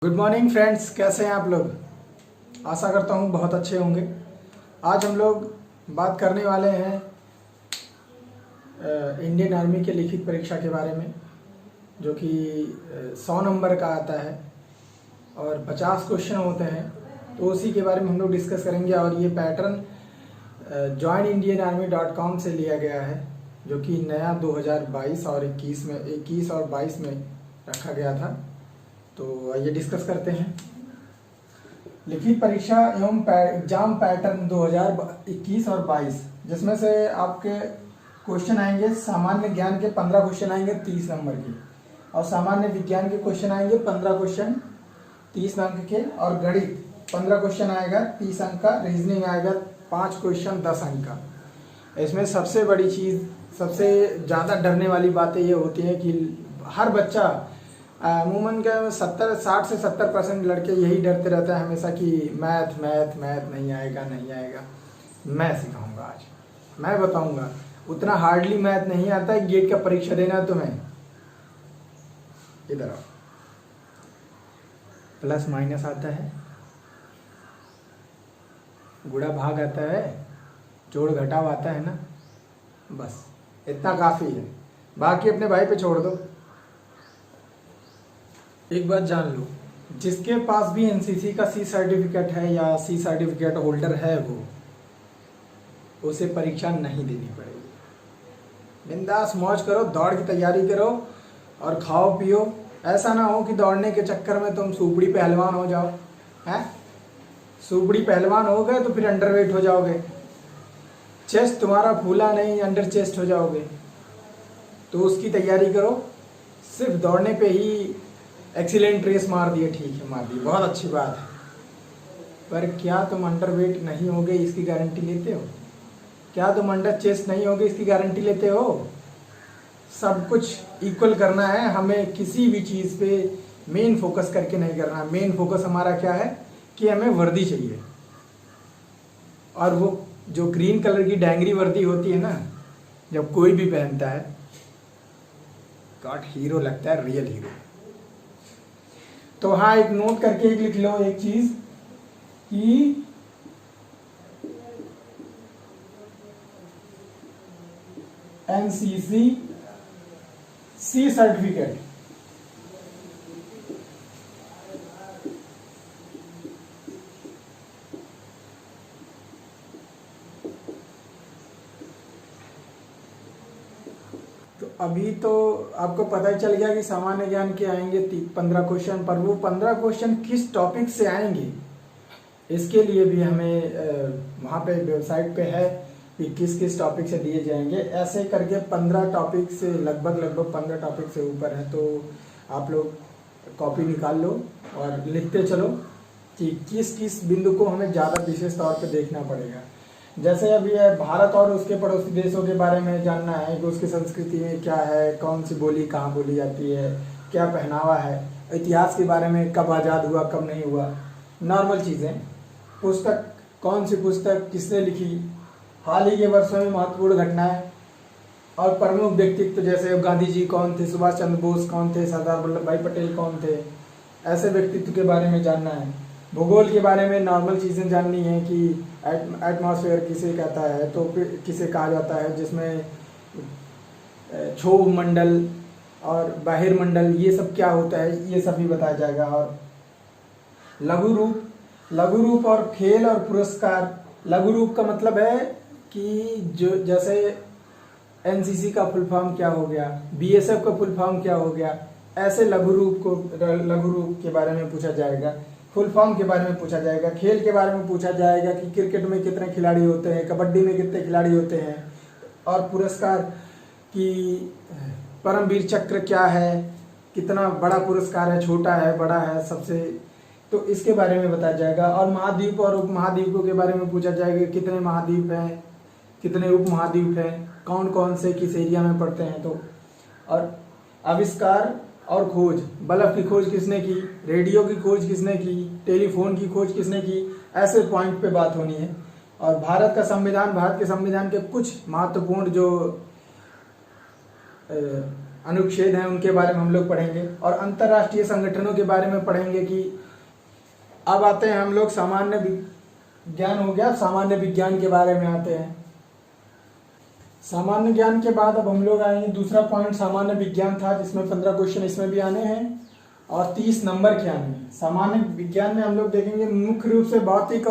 Good morning friends, कैसे हैं आप लोग। आशा करता हूँ बहुत अच्छे होंगे। आज हम लोग बात करने वाले हैं इंडियन आर्मी के लिखित परीक्षा के बारे में, जो कि 100 नंबर का आता है और 50 क्वेश्चन होते हैं। तो उसी के बारे में हम लोग डिस्कस करेंगे। और ये पैटर्न joinindianarmy.com से लिया गया है, जो कि नया 2022 और 21 और 22 में रखा गया था। तो आइए डिस्कस करते हैं। लिखित परीक्षा एवं एग्जाम पैटर्न 2021 और 22, जिसमें से आपके क्वेश्चन आएंगे सामान्य ज्ञान के 15 क्वेश्चन आएंगे 30 नंबर के, और सामान्य विज्ञान के क्वेश्चन आएंगे 15 क्वेश्चन 30 अंक के, और गणित 15 क्वेश्चन आएगा 30 अंक का, रीजनिंग आएगा 5 क्वेश्चन 10 अंक का। इसमें सबसे बड़ी चीज़, सबसे ज़्यादा डरने वाली बातें ये होती है कि हर बच्चा अमूमन के 60 से 70% लड़के यही डरते रहते हैं हमेशा कि मैथ नहीं आएगा। मैं सिखाऊंगा, आज मैं बताऊंगा। उतना हार्डली मैथ नहीं आता है। गेट का परीक्षा देना है तुम्हें, इधर आओ। प्लस माइनस आता है, गुणा भाग आता है, जोड़ घटाव आता है ना, बस इतना काफ़ी है। बाकी अपने भाई पे छोड़ दो। एक बात जान लो, जिसके पास भी एनसीसी का सी सर्टिफिकेट है या सी सर्टिफिकेट होल्डर है, वो उसे परीक्षा नहीं देनी पड़ेगी। बिंदास मौज करो, दौड़ की तैयारी करो और खाओ पियो। ऐसा ना हो कि दौड़ने के चक्कर में तुम सुपड़ी पहलवान हो जाओ। हैं, सुपड़ी पहलवान हो गए तो फिर अंडरवेट हो जाओगे, चेस्ट तुम्हारा फूला नहीं, अंडर चेस्ट हो जाओगे। तो उसकी तैयारी करो। सिर्फ दौड़ने पे ही एक्सीलेंट रेस मार दिए, ठीक है मार दी, बहुत अच्छी बात है, पर क्या तुम अंडरवेट नहीं होगे इसकी गारंटी लेते हो? क्या तुम अंडर चेस्ट नहीं होगे इसकी गारंटी लेते हो? सब कुछ इक्वल करना है हमें। किसी भी चीज़ पे मेन फोकस करके नहीं करना। मेन फोकस हमारा क्या है कि हमें वर्दी चाहिए, और वो जो ग्रीन कलर की डैंगरी वर्दी होती है ना, जब कोई भी पहनता है, गॉड हीरो लगता है, रियल हीरो। तो हाँ, एक नोट करके एक लिख लो एक चीज कि एनसीसी सी सर्टिफिकेट तो अभी तो आपको पता ही चल गया कि सामान्य ज्ञान के आएंगे 15 क्वेश्चन, पर वो 15 क्वेश्चन किस टॉपिक से आएंगे इसके लिए भी हमें वहाँ पे वेबसाइट पे है कि किस किस टॉपिक से दिए जाएंगे। ऐसे करके 15 टॉपिक से लगभग 15 टॉपिक से ऊपर है। तो आप लोग कॉपी निकाल लो और लिखते चलो कि किस किस बिंदु को हमें ज़्यादा विशेष तौर पे देखना पड़ेगा। जैसे अभी है भारत और उसके पड़ोसी देशों के बारे में जानना है कि उसकी संस्कृति में क्या है, कौन सी बोली कहाँ बोली जाती है, क्या पहनावा है, इतिहास के बारे में कब आज़ाद हुआ कब नहीं हुआ, नॉर्मल चीज़ें। पुस्तक, कौन सी पुस्तक किसने लिखी, हाल ही के वर्षों में महत्वपूर्ण घटनाएं और प्रमुख व्यक्तित्व, जैसे गांधी जी कौन थे, सुभाष चंद्र बोस कौन थे, सरदार वल्लभ भाई पटेल कौन थे, ऐसे व्यक्तित्व के बारे में जानना है। भूगोल के बारे में नॉर्मल चीज़ें जाननी है कि एटमॉस्फेयर किसे कहता है, तो किसे कहा जाता है, जिसमें क्षोभ मंडल और बहिर्मंडल ये सब क्या होता है, ये सब भी बताया जाएगा। और लघु रूप और खेल और पुरस्कार। लघु रूप का मतलब है कि जो जैसे एनसीसी का फुल फॉर्म क्या हो गया, बीएसएफ का फुल फॉर्म क्या हो गया, ऐसे लघु रूप के बारे में पूछा जाएगा, फुल फॉर्म के बारे में पूछा जाएगा, खेल के बारे में पूछा जाएगा कि क्रिकेट में कितने खिलाड़ी होते हैं, कबड्डी में कितने खिलाड़ी होते हैं, और पुरस्कार की परमवीर चक्र क्या है, कितना बड़ा पुरस्कार है, छोटा है, बड़ा है, सबसे, तो इसके बारे में बताया जाएगा। और महाद्वीप और उपमहाद्वीपों के बारे में पूछा जाएगा, कितने महाद्वीप हैं, कितने उपमहाद्वीप हैं, कौन कौन से किस एरिया में पड़ते हैं। तो और आविष्कार और खोज, बल्ब की खोज किसने की, रेडियो की खोज किसने की, टेलीफोन की खोज किसने की, ऐसे पॉइंट पे बात होनी है। और भारत का संविधान, भारत के संविधान के कुछ महत्वपूर्ण जो अनुच्छेद हैं उनके बारे में हम लोग पढ़ेंगे, और अंतर्राष्ट्रीय संगठनों के बारे में पढ़ेंगे। कि अब आते हैं हम लोग सामान्य विज्ञान हो गया, सामान्य विज्ञान के बारे में आते हैं। सामान्य ज्ञान के बाद अब हम लोग आएंगे दूसरा पॉइंट, सामान्य विज्ञान था जिसमें 15 क्वेश्चन इसमें भी आने हैं और 30 नंबर के आने हैं। सामान्य विज्ञान में हम लोग देखेंगे मुख्य रूप से भौतिक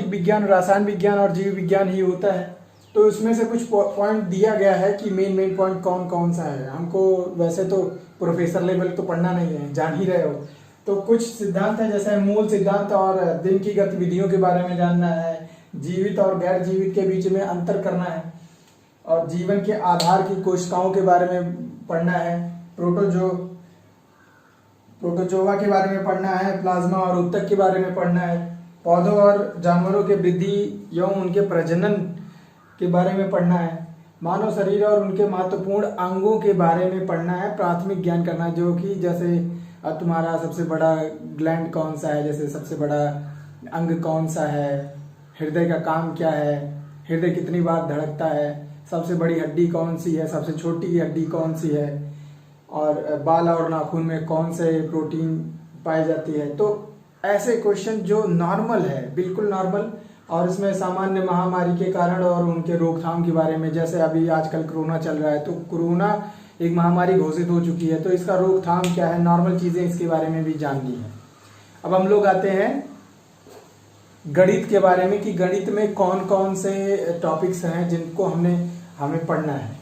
विज्ञान, रसायन विज्ञान और जीव विज्ञान ही होता है। तो उसमें से कुछ पॉइंट दिया गया है कि मेन पॉइंट कौन कौन सा है। हमको वैसे तो प्रोफेसर लेवल तो पढ़ना नहीं है, जान ही रहे हो। तो कुछ सिद्धांत है, जैसे मूल सिद्धांत और दिन की गतिविधियों के बारे में जानना है, जीवित और गैर जीवित के बीच में अंतर करना है, और जीवन के आधार की कोशिकाओं के बारे में पढ़ना है, प्रोटोजोआ के बारे में पढ़ना है, प्लाज्मा और ऊतक के बारे में पढ़ना है, पौधों और जानवरों के वृद्धि एवं उनके प्रजनन के बारे में पढ़ना है, मानव शरीर और उनके महत्वपूर्ण अंगों के बारे में पढ़ना है, प्राथमिक ज्ञान करना है। जो कि जैसे अब तुम्हारा सबसे बड़ा ग्लैंड कौन सा है, जैसे सबसे बड़ा अंग कौन सा है, हृदय का काम क्या है, हृदय कितनी बार धड़कता है, सबसे बड़ी हड्डी कौन सी है, सबसे छोटी हड्डी कौन सी है, और बाल और नाखून में कौन से प्रोटीन पाई जाती है। तो ऐसे क्वेश्चन जो नॉर्मल है, बिल्कुल नॉर्मल, और इसमें सामान्य महामारी के कारण और उनके रोकथाम के बारे में, जैसे अभी आजकल कोरोना चल रहा है, तो कोरोना एक महामारी घोषित हो चुकी है, तो इसका रोकथाम क्या है, नॉर्मल चीजें इसके बारे में भी जाननी है। अब हम लोग आते हैं गणित के बारे में, कि गणित में कौन कौन से टॉपिक्स हैं जिनको हमें पढ़ना है।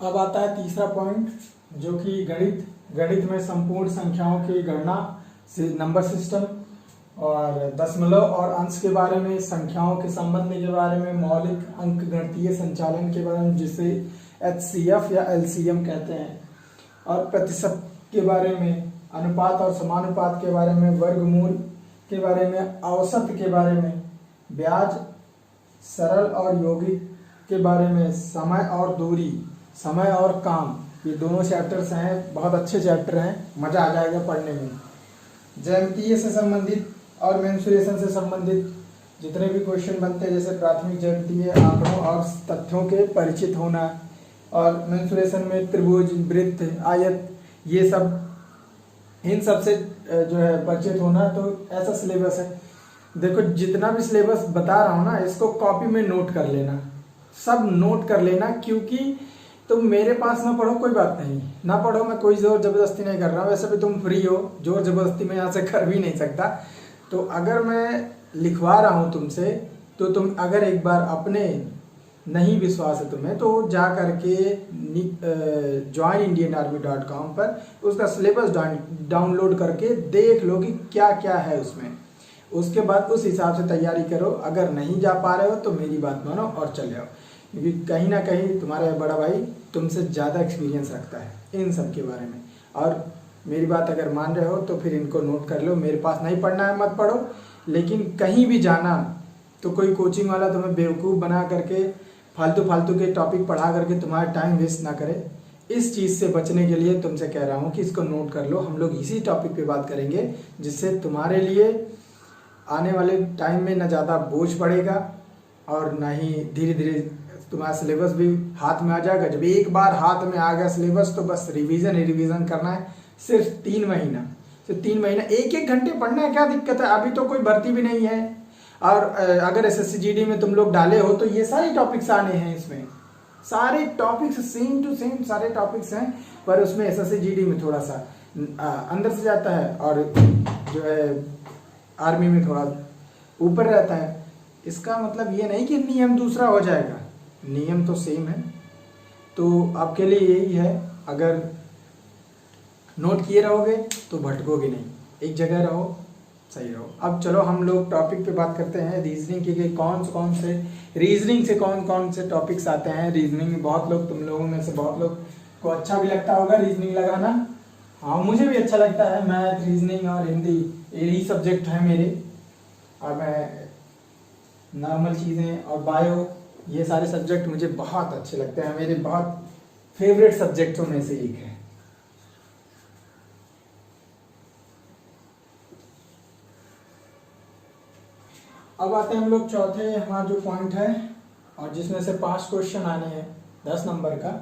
अब आता है तीसरा पॉइंट, जो कि गणित में संपूर्ण संख्याओं की गणना से नंबर सिस्टम और दशमलव और अंश के बारे में, संख्याओं के संबंध के बारे में, मौलिक अंक गणितीय संचालन के बारे में जिसे HCF या LCM कहते हैं, और प्रतिशत के बारे में, अनुपात और समानुपात के बारे में, वर्गमूल के बारे में, औसत के बारे में, ब्याज, सरल और यौगिक के बारे में, समय और दूरी, समय और काम, ये दोनों चैप्टर्स हैं, बहुत अच्छे चैप्टर हैं, मजा आ जाएगा पढ़ने में। ज्यामितीय से संबंधित और मेंसुरेशन से संबंधित जितने भी क्वेश्चन बनते हैं, जैसे प्राथमिक ज्यामितीय, आंकड़ों और तथ्यों के परिचित होना, और मेंसुरेशन में त्रिभुज, वृत्त, आयत, ये सब, इन सब से जो है परिचित होना। तो ऐसा सिलेबस है। देखो जितना भी सिलेबस बता रहा हूँ ना, इसको कॉपी में नोट कर लेना, सब नोट कर लेना, क्योंकि तुम मेरे पास ना पढ़ो कोई बात नहीं, ना पढ़ो, मैं कोई जोर जबरदस्ती नहीं कर रहा हूँ, वैसे भी तुम फ्री हो, जोर जबरदस्ती मैं यहाँ से कर भी नहीं सकता। तो अगर मैं लिखवा रहा हूँ तुमसे, तो तुम अगर एक बार अपने नहीं विश्वास है तुम्हें, तो जा करके joinindianarmy.com पर उसका सिलेबस डाउनलोड करके देख लो कि क्या क्या है उसमें। उसके बाद उस हिसाब से तैयारी करो। अगर नहीं जा पा रहे हो तो मेरी बात मानो और चले आओ, क्योंकि कहीं ना कहीं तुम्हारा बड़ा भाई तुमसे ज़्यादा एक्सपीरियंस रखता है इन सब के बारे में। और मेरी बात अगर मान रहे हो तो फिर इनको नोट कर लो। मेरे पास नहीं पढ़ना है मत पढ़ो, लेकिन कहीं भी जाना तो कोई कोचिंग वाला तुम्हें बेवकूफ़ बना करके फालतू के टॉपिक पढ़ा करके तुम्हारा टाइम वेस्ट ना करे। इस चीज़ से बचने के लिए तुमसे कह रहा हूँ कि इसको नोट कर लो। हम लोग इसी टॉपिक पे बात करेंगे, जिससे तुम्हारे लिए आने वाले टाइम में ना ज़्यादा बोझ पड़ेगा और ना ही धीरे धीरे तुम्हारा सिलेबस भी हाथ में आ जाएगा। जब एक बार हाथ में आ गया सिलेबस तो बस रिवीजन ही रिवीजन करना है। सिर्फ 3 महीना, सिर्फ 3 महीना 1-1 घंटे पढ़ना है, क्या दिक्कत है। अभी तो कोई भर्ती भी नहीं है, और अगर SSC GD में तुम लोग डाले हो तो ये सारे टॉपिक्स आने हैं। इसमें सारे टॉपिक्स सेम टू सेम सारे टॉपिक्स हैं, पर उसमें SSC GD में थोड़ा सा अंदर से जाता है और जो है आर्मी में थोड़ा ऊपर रहता है। इसका मतलब ये नहीं कि नियम दूसरा हो जाएगा, नियम तो सेम है। तो आपके लिए यही है, अगर नोट किए रहोगे तो भटकोगे नहीं, एक जगह रहो, सही रहो। अब चलो हम लोग टॉपिक पे बात करते हैं रीजनिंग के कौन से रीजनिंग से कौन से टॉपिक्स आते हैं। रीजनिंग में बहुत लोग, तुम लोगों में से बहुत लोग को अच्छा भी लगता होगा रीजनिंग लगाना। हाँ, मुझे भी अच्छा लगता है। मैथ, रीजनिंग और हिंदी यही सब्जेक्ट है मेरे, और मैं नॉर्मल चीज़ें और बायो, ये सारे सब्जेक्ट मुझे बहुत अच्छे लगते हैं, मेरे बहुत फेवरेट सब्जेक्टों में से एक है। अब आते हैं हम लोग चौथे हमारा जो पॉइंट है, और जिसमें से 5 क्वेश्चन आने हैं 10 नंबर का।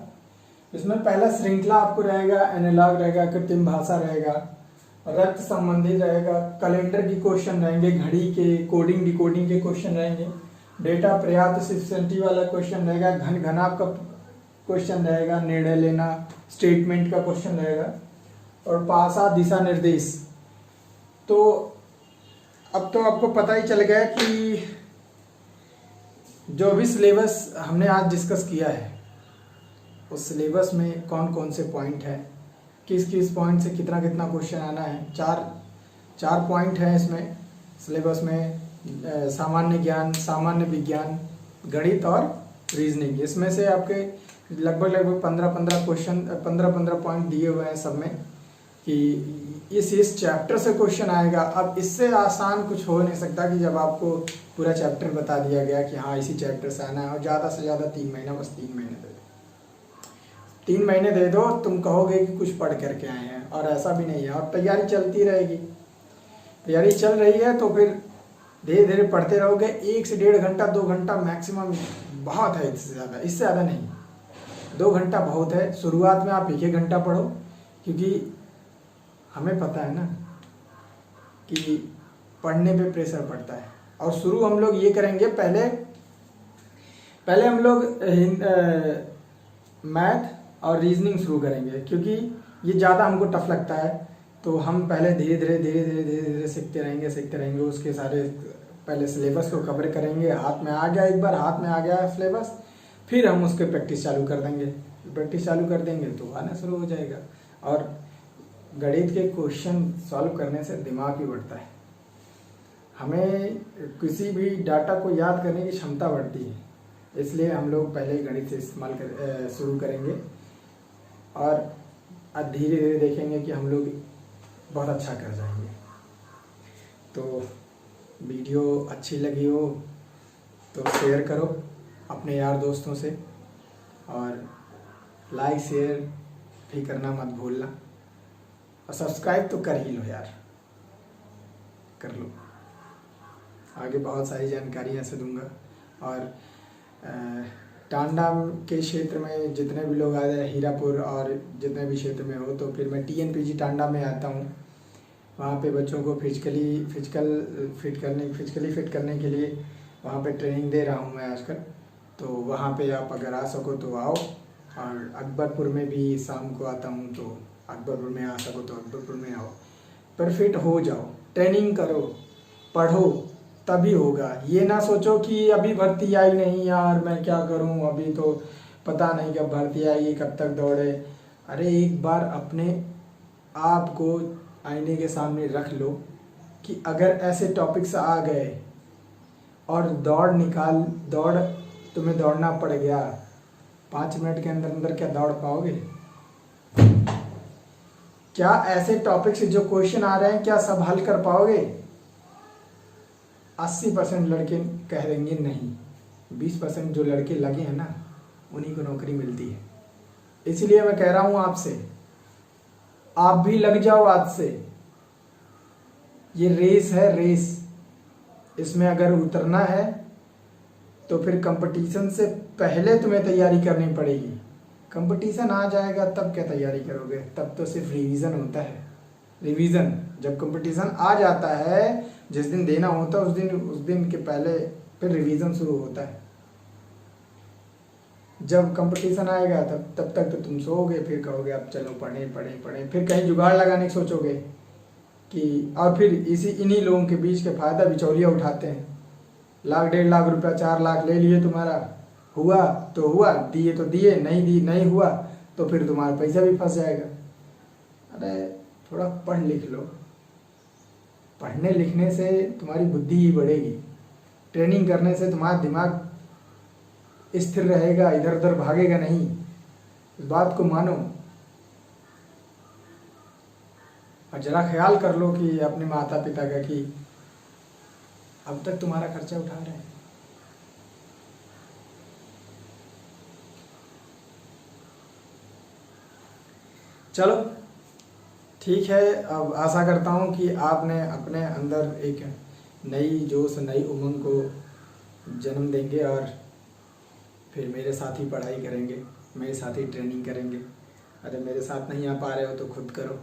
इसमें पहला श्रृंखला आपको रहेगा, एनालॉग रहेगा, कृत्रिम भाषा रहेगा, रक्त संबंधी रहेगा, कैलेंडर की क्वेश्चन रहेंगे, घड़ी के कोडिंग डिकोडिंग के क्वेश्चन रहेंगे, डेटा पर्याप्त सिफिशिएंटी वाला क्वेश्चन रहेगा, घन घनाभ का क्वेश्चन रहेगा, निर्णय लेना स्टेटमेंट का क्वेश्चन रहेगा, और भाषा दिशा निर्देश। तो अब तो आपको पता ही चल गया कि जो भी सिलेबस हमने आज डिस्कस किया है उस सिलेबस में कौन कौन से पॉइंट हैं, किस किस पॉइंट से कितना कितना क्वेश्चन आना है। चार पॉइंट हैं इसमें सिलेबस में, सामान्य ज्ञान, सामान्य विज्ञान, गणित और रीजनिंग। इसमें से आपके लगभग 15 क्वेश्चन 15 पॉइंट दिए हुए हैं सब में कि इस चैप्टर से क्वेश्चन आएगा। अब इससे आसान कुछ हो नहीं सकता कि जब आपको पूरा चैप्टर बता दिया गया कि हाँ इसी चैप्टर से आना है, और ज़्यादा से ज़्यादा 3 महीना, बस 3 महीने दे दो, 3 महीने दे दो, तुम कहोगे कि कुछ पढ़ करके आए हैं, और ऐसा भी नहीं है। और तैयारी चलती रहेगी, तैयारी चल रही है तो फिर धीरे धीरे पढ़ते रहोगे। 1 से 1.5 घंटा 2 घंटा मैक्सिमम बहुत है, इससे ज़्यादा नहीं। 2 घंटा बहुत है। शुरुआत में आप 1 घंटा पढ़ो, क्योंकि हमें पता है ना कि पढ़ने पे प्रेशर पड़ता है। और शुरू हम लोग ये करेंगे, पहले हम लोग मैथ और रीजनिंग शुरू करेंगे, क्योंकि ये ज़्यादा हमको टफ लगता है। तो हम पहले धीरे धीरे सीखते रहेंगे। उसके सारे पहले सिलेबस को कवर करेंगे। हाथ में आ गया, एक बार हाथ में आ गया सिलेबस, फिर हम उसके प्रैक्टिस चालू कर देंगे। प्रैक्टिस चालू कर देंगे तो आना शुरू हो जाएगा। और गणित के क्वेश्चन सॉल्व करने से दिमाग भी बढ़ता है, हमें किसी भी डाटा को याद करने की क्षमता बढ़ती है। इसलिए हम लोग पहले गणित से इस्तेमाल शुरू करेंगे, और धीरे धीरे देखेंगे कि हम लोग बहुत अच्छा कर जाएंगे। तो वीडियो अच्छी लगी हो तो शेयर करो अपने यार दोस्तों से, और लाइक शेयर भी करना मत भूलना, और सब्सक्राइब तो कर ही लो यार, कर लो। आगे बहुत सारी जानकारी ऐसे दूंगा। और टांडा के क्षेत्र में जितने भी लोग आ जाए, हीरापुर और जितने भी क्षेत्र में हो, तो फिर मैं TNPG टांडा में आता हूँ। वहाँ पे बच्चों को फिजिकली फिट करने के लिए वहाँ पे ट्रेनिंग दे रहा हूँ मैं आजकल। तो वहाँ पे आप अगर आ सको तो आओ। और अकबरपुर में भी शाम को आता हूँ, तो अकबरपुर में आ सको तो अकबरपुर में आओ। पर फिट हो जाओ, ट्रेनिंग करो, पढ़ो, तभी होगा। ये ना सोचो कि अभी भर्ती आई नहीं यार, मैं क्या करूं, अभी तो पता नहीं कब भर्ती आएगी, कब तक दौड़े। अरे एक बार अपने आप को आईने के सामने रख लो कि अगर ऐसे टॉपिक्स आ गए और दौड़ तुम्हें दौड़ना पड़ गया, 5 मिनट के अंदर अंदर क्या दौड़ पाओगे? क्या ऐसे टॉपिक्स जो क्वेश्चन आ रहे हैं क्या सब हल कर पाओगे? 80% लड़के कह देंगे नहीं। 20% जो लड़के लगे हैं ना, उन्हीं को नौकरी मिलती है। इसलिए मैं कह रहा हूं आपसे, आप भी लग जाओ आज से। ये रेस है, रेस। इसमें अगर उतरना है तो फिर कंपटीशन से पहले तुम्हें तैयारी करनी पड़ेगी। कंपटीशन आ जाएगा तब क्या तैयारी करोगे? तब तो सिर्फ रिवीजन होता है। रिवीजन जब कंपटीशन आ जाता है, जिस दिन देना होता है उस दिन के पहले फिर रिवीजन शुरू होता है। जब कंपटीशन आएगा तब तक तो तुम सोओगे, फिर कहोगे अब चलो पढ़े। फिर कहीं जुगाड़ लगाने की सोचोगे कि, और फिर इन्हीं लोगों के बीच के फायदा बिचौलिया उठाते हैं। 1 लाख 1.5 लाख रुपया, 4 लाख ले लिए, तुम्हारा हुआ तो हुआ, दिए तो दिए, नहीं हुआ तो फिर तुम्हारा पैसा भी फंस जाएगा। अरे थोड़ा पढ़ लिख लो। पढ़ने लिखने से तुम्हारी बुद्धि ही बढ़ेगी। ट्रेनिंग करने से तुम्हारा दिमाग स्थिर रहेगा, इधर उधर भागेगा नहीं। इस बात को मानो। और जरा ख्याल कर लो कि अपने माता पिता का, कि अब तक तुम्हारा खर्चा उठा रहे हैं। चलो ठीक है। अब आशा करता हूँ कि आपने अपने अंदर एक नई जोश नई उमंग को जन्म देंगे और फिर मेरे साथ ही पढ़ाई करेंगे, मेरे साथ ही ट्रेनिंग करेंगे। अरे मेरे साथ नहीं आ पा रहे हो तो खुद करो।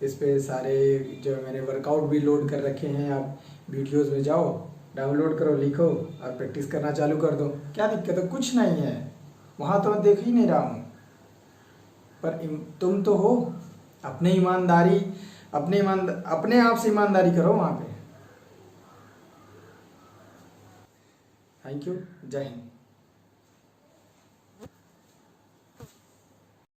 इस पे सारे जो मैंने वर्कआउट भी लोड कर रखे हैं, आप वीडियोस में जाओ, डाउनलोड करो, लिखो और प्रैक्टिस करना चालू कर दो। क्या दिक्कत है? कुछ नहीं है, वहाँ तो मैं देख ही नहीं रहा हूँ, पर तुम तो हो। अपने आप से ईमानदारी करो वहाँ पे। Thank you. जय हिंद।